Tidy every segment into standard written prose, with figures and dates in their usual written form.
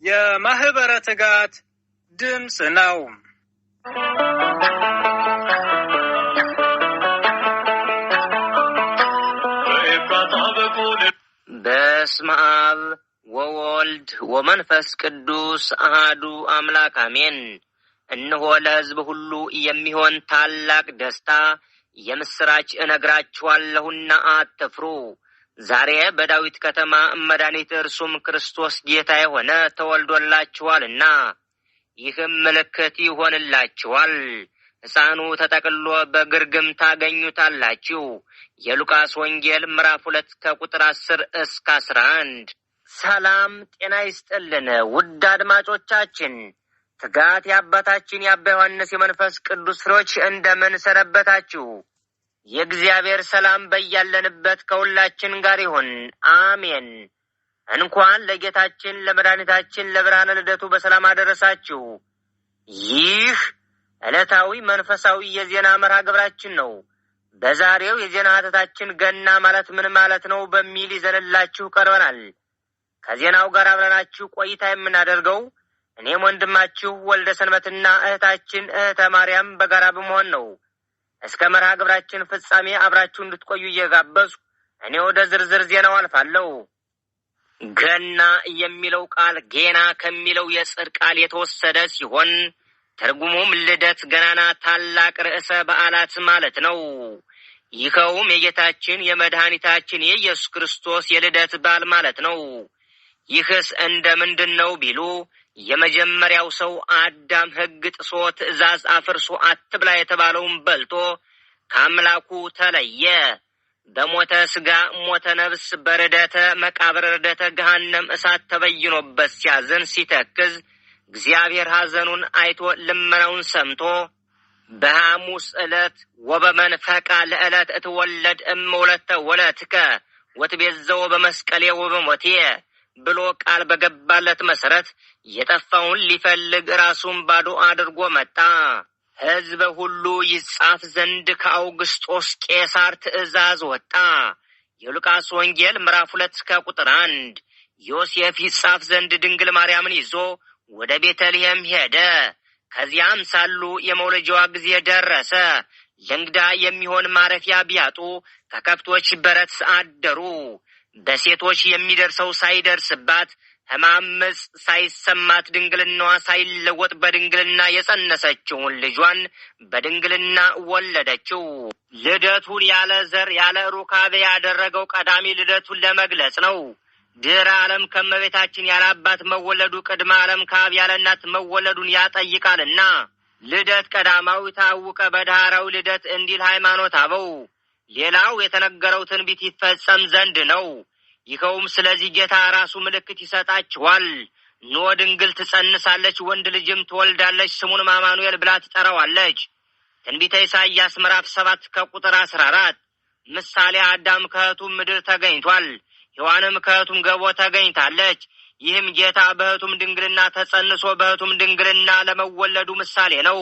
የማህበረ ትጋት ድምጽ ነው። በስመ አብ ወወልድ ወመንፈስ ቅዱስ አሐዱ አምላክ አሜን። እነሆ ለሕዝብ ሁሉ የሚሆን ታላቅ ደስታ የምስራች እነግራችኋለሁና አትፍሩ። ዛሬ በዳዊት ከተማ መድኃኒት እርሱም ክርስቶስ ጌታ የሆነ ተወልዶላችኋልና፣ ይህም ምልክት ይሆንላችኋል፣ ሕፃኑ ተጠቅሎ በግርግም ታገኙታላችሁ። የሉቃስ ወንጌል ምዕራፍ 2 ከቁጥር 10 እስከ 11። ሰላም ጤና ይስጥልን ውድ አድማጮቻችን። ትጋት የአባታችን የአባ ዮሐንስ የመንፈስ ቅዱስ ፍሬዎች እንደምን ሰነበታችሁ? የእግዚአብሔር ሰላም በያለንበት ከሁላችን ጋር ይሁን፣ አሜን። እንኳን ለጌታችን ለመድኃኒታችን ለብርሃነ ልደቱ በሰላም አደረሳችሁ። ይህ ዕለታዊ መንፈሳዊ የዜና መርሃ ግብራችን ነው። በዛሬው የዜና ሀተታችን ገና ማለት ምን ማለት ነው በሚል ይዘንላችሁ ቀርበናል። ከዜናው ጋር አብረናችሁ ቆይታ የምናደርገው እኔም ወንድማችሁ ወልደ ሰንበትና እህታችን እህተ ማርያም በጋራ በመሆን ነው። እስከ መርሃ ግብራችን ፍጻሜ አብራችሁ እንድትቆዩ እየጋበዝኩ እኔ ወደ ዝርዝር ዜናው አልፋለሁ። ገና የሚለው ቃል ጌና ከሚለው የጽር ቃል የተወሰደ ሲሆን ትርጉሙም ልደት፣ ገናና፣ ታላቅ ርዕሰ በዓላት ማለት ነው። ይኸውም የጌታችን የመድኃኒታችን የኢየሱስ ክርስቶስ የልደት በዓል ማለት ነው። ይህስ እንደምንድን ነው ቢሉ የመጀመሪያው ሰው አዳም ሕግ ጥሶ ትእዛዝ አፍርሶ አትብላ የተባለውን በልቶ ከአምላኩ ተለየ። በሞተ ሥጋ ሞተ ነፍስ፣ በርደተ መቃብር ርደተ ገሃነም እሳት ተበይኖበት ሲያዝን ሲተክዝ እግዚአብሔር ሐዘኑን አይቶ ልመናውን ሰምቶ በሐሙስ ዕለት ወበመንፈቃ ለዕለት እትወለድ እምውለተ ወለትከ ወትቤዘው በመስቀሌ ወበሞቴ ብሎ ቃል በገባለት መሰረት የጠፋውን ሊፈልግ ራሱን ባዶ አድርጎ መጣ። ሕዝብ ሁሉ ይጻፍ ዘንድ ከአውግስጦስ ቄሳር ትእዛዝ ወጣ። የሉቃስ ወንጌል ምዕራፍ 2 ከቁጥር 1። ዮሴፍ ይጻፍ ዘንድ ድንግል ማርያምን ይዞ ወደ ቤተልሔም ሄደ። ከዚያም ሳሉ የመውለጃዋ ጊዜ ደረሰ። ለእንግዳ የሚሆን ማረፊያ ቢያጡ ከከብቶች በረት አደሩ። በሴቶች የሚደርሰው ሳይደርስባት ሕማም ምጽ ሳይሰማት ድንግልናዋ ሳይለወጥ በድንግልና የጸነሰችውን ልጇን በድንግልና ወለደችው። ልደቱን ያለ ዘር ያለ ሩካቤ ያደረገው ቀዳሚ ልደቱን ለመግለጽ ነው። ድህረ ዓለም ከመቤታችን ያለ አባት መወለዱ ቅድመ ዓለም ከአብ ያለ እናት መወለዱን ያጠይቃልና ልደት ቀዳማዊ ታወቀ በዳህራዊ ልደት እንዲል ሃይማኖት አበው። ሌላው የተነገረው ትንቢት ይፈጸም ዘንድ ነው። ይኸውም ስለዚህ ጌታ ራሱ ምልክት ይሰጣችኋል፣ እነሆ ድንግል ትጸንሳለች፣ ወንድ ልጅም ትወልዳለች፣ ስሙንም አማኑኤል ብላ ትጠራዋለች። ትንቢተ ኢሳይያስ ምዕራፍ 7 ከቁጥር 14። ምሳሌ አዳም ከእህቱም ምድር ተገኝቷል፣ ሔዋንም ከእህቱም ገቦ ተገኝታለች። ይህም ጌታ በእህቱም ድንግልና ተጸንሶ በእህቱም ድንግልና ለመወለዱ ምሳሌ ነው።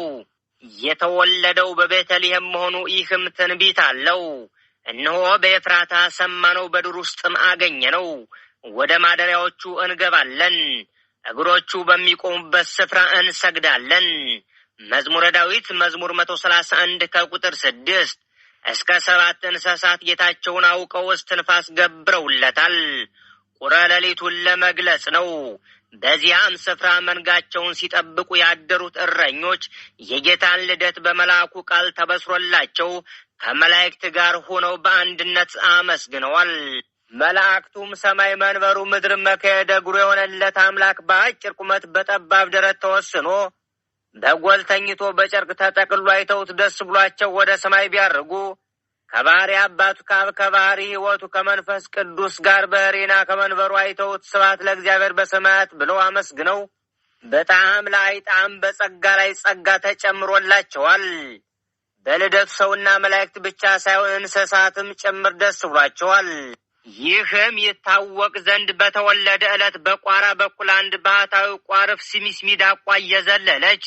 የተወለደው በቤተልሔም መሆኑ ይህም ትንቢት አለው። እነሆ በኤፍራታ ሰማነው፣ በዱር ውስጥም አገኘነው። ወደ ማደሪያዎቹ እንገባለን፣ እግሮቹ በሚቆሙበት ስፍራ እንሰግዳለን። መዝሙረ ዳዊት መዝሙር 131 ከቁጥር 6። እስከ 7 እንስሳት ጌታቸውን አውቀው እስትንፋስ ገብረውለታል። ቁረ ሌሊቱን ለመግለጽ ነው። በዚያም ስፍራ መንጋቸውን ሲጠብቁ ያደሩት እረኞች የጌታን ልደት በመልአኩ ቃል ተበስሮላቸው ከመላእክት ጋር ሆነው በአንድነት አመስግነዋል። መላእክቱም ሰማይ መንበሩ ምድር መካሄደ እግሩ የሆነለት አምላክ በአጭር ቁመት በጠባብ ደረት ተወስኖ በጎል ተኝቶ በጨርቅ ተጠቅሎ አይተውት ደስ ብሏቸው ወደ ሰማይ ቢያርጉ ከባህሪ አባቱ ከአብ ከባህሪ ሕይወቱ ከመንፈስ ቅዱስ ጋር በሕሪና ከመንበሩ አይተውት ስብሐት ለእግዚአብሔር በሰማያት ብለው አመስግነው በጣዕም ላይ ጣዕም በጸጋ ላይ ጸጋ ተጨምሮላቸዋል። በልደቱ ሰውና መላእክት ብቻ ሳይሆን እንስሳትም ጭምር ደስ ብሏቸዋል። ይህም ይታወቅ ዘንድ በተወለደ ዕለት በቋራ በኩል አንድ ባህታዊ ቋርፍ ሲሚስሚ ዳቋ እየዘለለች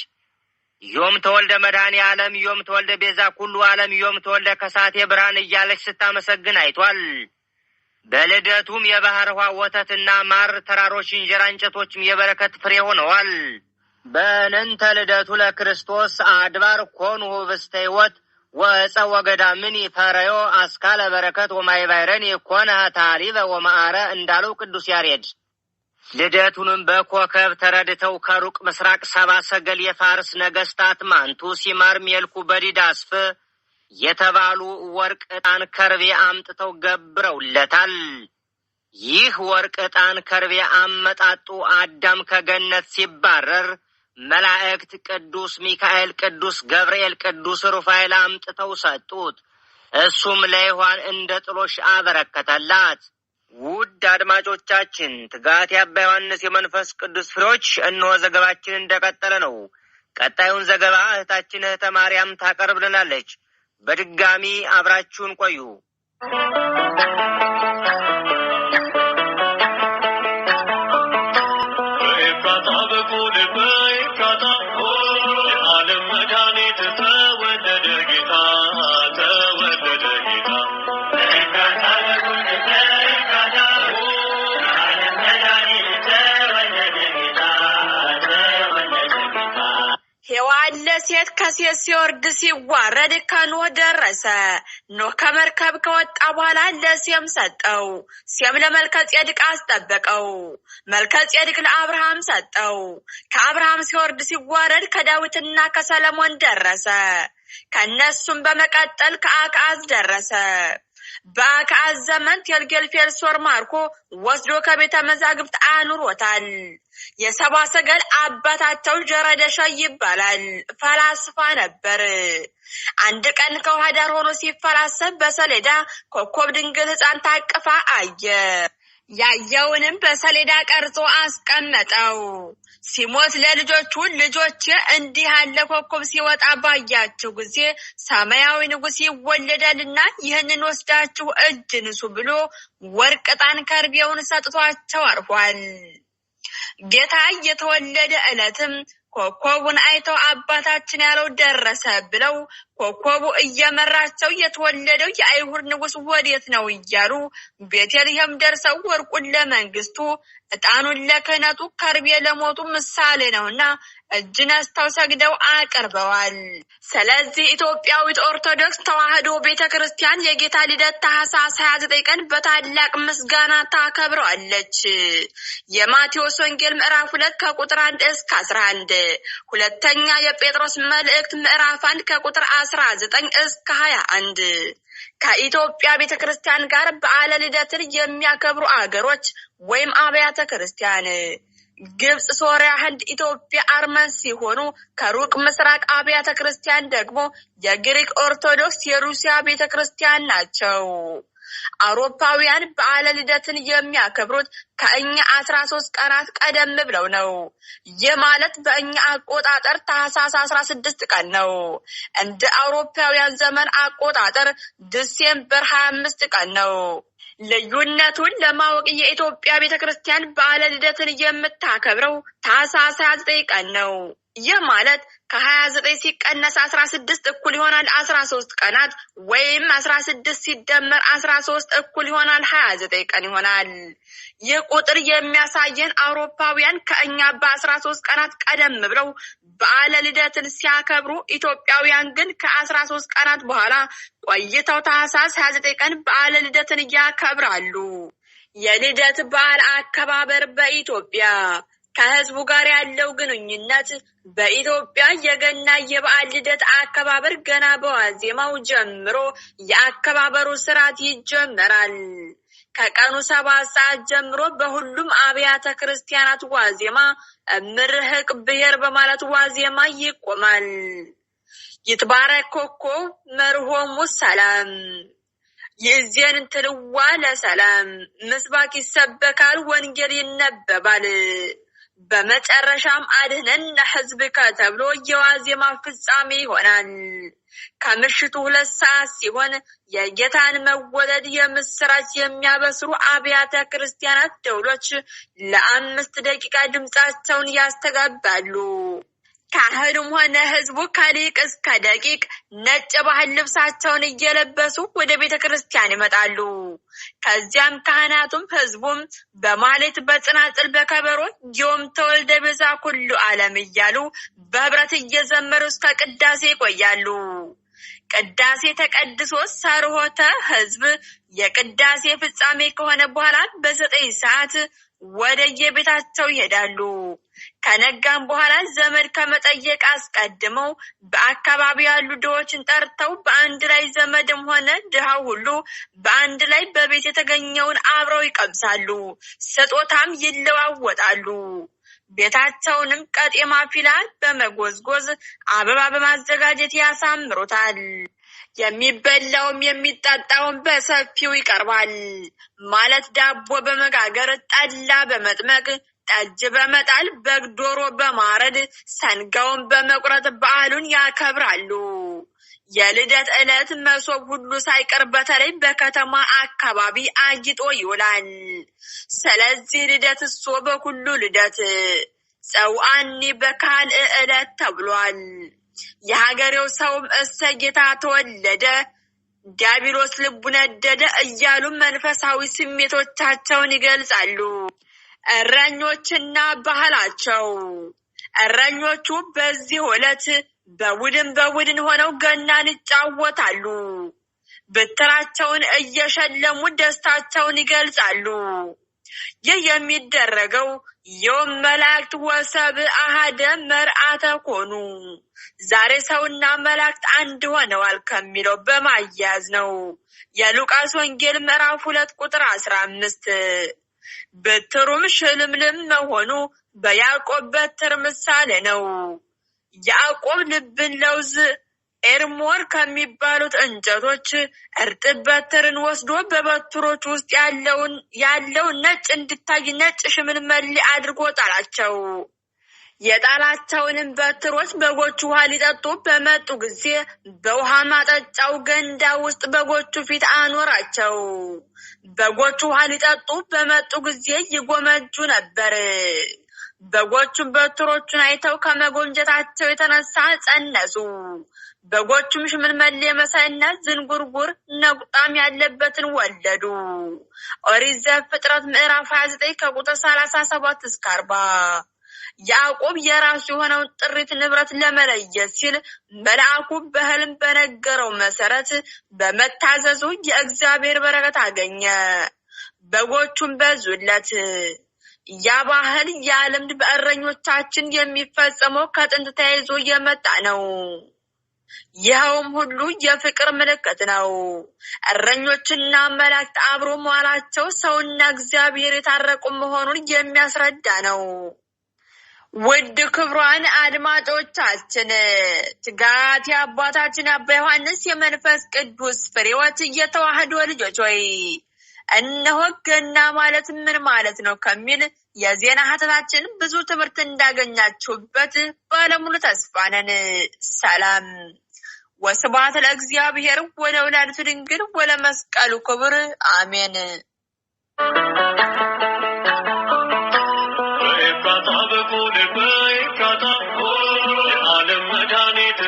ዮም ተወልደ መድኃኔ ዓለም፣ ዮም ተወልደ ቤዛ ኩሉ ዓለም፣ ዮም ተወልደ ከሳቴ ብርሃን እያለች ስታመሰግን አይቷል። በልደቱም የባህር ውሃ ወተትና ማር፣ ተራሮች፣ እንጀራ፣ እንጨቶችም የበረከት ፍሬ ሆነዋል። በእንተ ልደቱ ለክርስቶስ አድባር ኮኑ ህብስተ ሕይወት ወዕፀ ወገዳምን ፈረዮ አስካለ በረከት ወማይባይረን ኮነ ታሪበ ወማዕረ እንዳለው ቅዱስ ያሬድ ልደቱንም በኮከብ ተረድተው ከሩቅ ምስራቅ ሰባ ሰገል የፋርስ ነገስታት ማንቱ፣ ሲማር፣ ሜልኩ፣ በዲዳስፍ የተባሉ ወርቅ፣ ዕጣን፣ ከርቤ አምጥተው ገብረውለታል። ይህ ወርቅ፣ ዕጣን፣ ከርቤ አመጣጡ አዳም ከገነት ሲባረር መላእክት ቅዱስ ሚካኤል፣ ቅዱስ ገብርኤል፣ ቅዱስ ሩፋኤል አምጥተው ሰጡት። እሱም ለሔዋን እንደ ጥሎሽ አበረከተላት። ውድ አድማጮቻችን ትጋት የአባ ዮሐንስ የመንፈስ ቅዱስ ፍሬዎች እነሆ ዘገባችን እንደቀጠለ ነው። ቀጣዩን ዘገባ እህታችን እህተ ማርያም ታቀርብልናለች። በድጋሚ አብራችሁን ቆዩ። ሴት ከሴት ሲወርድ ሲዋረድ ከኖህ ደረሰ። ኖህ ከመርከብ ከወጣ በኋላ ለሴም ሰጠው። ሴም ለመልከጼዴቅ አስጠበቀው። መልከጼዴቅ ለአብርሃም ሰጠው። ከአብርሃም ሲወርድ ሲዋረድ ከዳዊትና ከሰለሞን ደረሰ። ከነሱም በመቀጠል ከአክዓዝ ደረሰ። በአክዓዝ ዘመን ቴልጌልፌልሶር ማርኮ ወስዶ ከቤተ መዛግብት አኑሮታል። የሰባ ሰገል አባታቸው ጀረደሻ ይባላል። ፈላስፋ ነበር። አንድ ቀን ከውሃ ዳር ሆኖ ሲፈላሰፍ በሰሌዳ ኮከብ ድንግል ሕፃን ታቅፋ አየ። ያየውንም በሰሌዳ ቀርጾ አስቀመጠው። ሲሞት ለልጆቹ ልጆች እንዲህ ያለ ኮከብ ሲወጣ ባያችሁ ጊዜ ሰማያዊ ንጉሥ ይወለዳልና ይህንን ወስዳችሁ እጅ ንሱ ብሎ ወርቅ፣ ዕጣን፣ ከርቤውን ሰጥቷቸው አርፏል። ጌታ የተወለደ ዕለትም ኮከቡን አይተው አባታችን ያለው ደረሰ ብለው ኮከቡ እየመራቸው የተወለደው የአይሁድ ንጉሥ ወዴት ነው እያሉ ቤተልሔም ደርሰው ወርቁን ለመንግስቱ፣ ዕጣኑን ለክህነቱ፣ ከርቤ ለሞቱ ምሳሌ ነውና እጅ ነስተው ሰግደው አቅርበዋል። ስለዚህ ኢትዮጵያዊት ኦርቶዶክስ ተዋሕዶ ቤተክርስቲያን የጌታ ልደት ታኅሳስ 29 ቀን በታላቅ ምስጋና ታከብረዋለች። የማቴዎስ ወንጌል ምዕራፍ 2 ከቁጥር 1 እስከ 11፣ ሁለተኛ የጴጥሮስ መልእክት ምዕራፍ 1 ከቁጥር 19 እስከ 21። ከኢትዮጵያ ቤተክርስቲያን ጋር በዓለ ልደትን የሚያከብሩ አገሮች ወይም አብያተ ክርስቲያን ግብጽ፣ ሶሪያ፣ ህንድ፣ ኢትዮጵያ፣ አርመን ሲሆኑ ከሩቅ ምስራቅ አብያተ ክርስቲያን ደግሞ የግሪክ ኦርቶዶክስ፣ የሩሲያ ቤተክርስቲያን ናቸው። አውሮፓውያን በዓለ ልደትን የሚያከብሩት ከእኛ 13 ቀናት ቀደም ብለው ነው። ይህ ማለት በእኛ አቆጣጠር ታኅሳስ 16 ቀን ነው። እንደ አውሮፓውያን ዘመን አቆጣጠር ዲሴምበር 25 ቀን ነው። ልዩነቱን ለማወቅ የኢትዮጵያ ቤተክርስቲያን በዓለ ልደትን የምታከብረው ታኅሳስ 29 ቀን ነው። ይህ ማለት ከ29 ሲቀነስ 16 እኩል ይሆናል 13 ቀናት ወይም 16 ሲደመር 13 እኩል ይሆናል 29 ቀን ይሆናል። ይህ ቁጥር የሚያሳየን አውሮፓውያን ከእኛ በ13 ቀናት ቀደም ብለው በዓለ ልደትን ሲያከብሩ፣ ኢትዮጵያውያን ግን ከ13 ቀናት በኋላ ቆይተው ታኅሳስ 29 ቀን በዓለ ልደትን ያከብራሉ። የልደት በዓል አከባበር በኢትዮጵያ ከህዝቡ ጋር ያለው ግንኙነት በኢትዮጵያ የገና የበዓል ልደት አከባበር ገና በዋዜማው ጀምሮ የአከባበሩ ስርዓት ይጀመራል። ከቀኑ 7 ሰዓት ጀምሮ በሁሉም አብያተ ክርስቲያናት ዋዜማ ምርህቅ ብሔር በማለት ዋዜማ ይቆማል። ይትባረክ ኮከብ መርሆሙ ሰላም ይእዜን ትልዋ ለሰላም ምስባክ ይሰበካል፣ ወንጌል ይነበባል። በመጨረሻም አድነን ለሕዝብከ ተብሎ የዋዜማ ፍጻሜ ይሆናል። ከምሽቱ 2 ሰዓት ሲሆን የጌታን መወለድ የምስራች የሚያበስሩ አብያተ ክርስቲያናት ደውሎች ለ5 ደቂቃ ድምጻቸውን ያስተጋባሉ። ካህኑም ሆነ ህዝቡ ከሊቅ እስከ ደቂቅ ነጭ ባህል ልብሳቸውን እየለበሱ ወደ ቤተክርስቲያን ይመጣሉ። ከዚያም ካህናቱም ህዝቡም በማህሌት በጽናጽል በከበሮ ዮም ተወልደ ቤዛ ኩሉ ዓለም እያሉ በህብረት እየዘመሩ እስከ ቅዳሴ ይቆያሉ። ቅዳሴ ተቀድሶ ሰርሆተ ህዝብ የቅዳሴ ፍጻሜ ከሆነ በኋላ በ9 ሰዓት ወደ የቤታቸው ይሄዳሉ። ከነጋም በኋላ ዘመድ ከመጠየቅ አስቀድመው በአካባቢ ያሉ ድሆችን ጠርተው በአንድ ላይ ዘመድም ሆነ ድሃው ሁሉ በአንድ ላይ በቤት የተገኘውን አብረው ይቀምሳሉ፣ ስጦታም ይለዋወጣሉ። ቤታቸውንም ቀጤማ ፊላ በመጎዝጎዝ አበባ በማዘጋጀት ያሳምሩታል። የሚበላውም የሚጠጣውም በሰፊው ይቀርባል። ማለት ዳቦ በመጋገር፣ ጠላ በመጥመቅ፣ ጠጅ በመጣል፣ በግ ዶሮ በማረድ፣ ሰንጋውን በመቁረጥ በዓሉን ያከብራሉ። የልደት ዕለት መሶብ ሁሉ ሳይቀር በተለይ በከተማ አካባቢ አጊጦ ይውላል። ስለዚህ ልደት እሶ በኩሉ ልደት ጸውአኒ በካልእ ዕለት ተብሏል። የሀገሬው ሰውም እሰይ ጌታ ተወለደ፣ ዲያብሎስ ልቡ ነደደ እያሉ መንፈሳዊ ስሜቶቻቸውን ይገልጻሉ። እረኞችና ባህላቸው። እረኞቹ በዚህ ዕለት በቡድን ሆነው ገናን ይጫወታሉ። በትራቸውን እየሸለሙ ደስታቸውን ይገልጻሉ። ይህ የሚደረገው ዮም መላእክት ወሰብ አሃደ መርአተ ኮኑ፣ ዛሬ ሰውና መላእክት አንድ ሆነዋል ከሚለው በማያያዝ ነው። የሉቃስ ወንጌል ምዕራፍ 2 ቁጥር 15። በትሩም ሽልምልም መሆኑ በያዕቆብ በትር ምሳሌ ነው። ያዕቆብ ልብን ለውዝ ኤርሞር ከሚባሉት እንጨቶች እርጥብ በትርን ወስዶ በበትሮች ውስጥ ያለው ነጭ እንድታይ ነጭ ሽምልመሌ አድርጎ ጣላቸው። የጣላቸውንም በትሮች በጎቹ ውሃ ሊጠጡ በመጡ ጊዜ በውሃ ማጠጫው ገንዳ ውስጥ በጎቹ ፊት አኖራቸው። በጎቹ ውሃ ሊጠጡ በመጡ ጊዜ ይጎመጁ ነበር። በጎቹም በትሮቹን አይተው ከመጎንጀታቸው የተነሳ ጸነሱ። በጎቹም ሽምልመሌ መሳይና ዝንጉርጉር ነቁጣም ያለበትን ወለዱ። ኦሪት ዘፍጥረት ምዕራፍ 29 ከቁጥር 37 እስከ 40። ያዕቆብ የራሱ የሆነውን ጥሪት ንብረት ለመለየት ሲል መልአኩ በህልም በነገረው መሰረት በመታዘዙ የእግዚአብሔር በረከት አገኘ። በጎቹም በዙለት። ያ ባህል ያ ልምድ በእረኞቻችን የሚፈጸመው ከጥንት ተይዞ የመጣ ነው። ይኸውም ሁሉ የፍቅር ምልክት ነው። እረኞችና መላእክት አብሮ መዋላቸው ሰውና እግዚአብሔር የታረቁ መሆኑን የሚያስረዳ ነው። ውድ ክብሯን አድማጮቻችን፣ ትጋት የአባታችን አባ ዮሐንስ የመንፈስ ቅዱስ ፍሬዎች የተዋህዶ ልጆች ሆይ እነሆ ገና ማለት ምን ማለት ነው ከሚል የዜና ሀተታችን ብዙ ትምህርት እንዳገኛችሁበት ባለሙሉ ተስፋ ነን። ሰላም ወስብሐት ለእግዚአብሔር ወለወላዲቱ ድንግል ወለመስቀሉ ክቡር አሜን። ዓለም መድኃኒት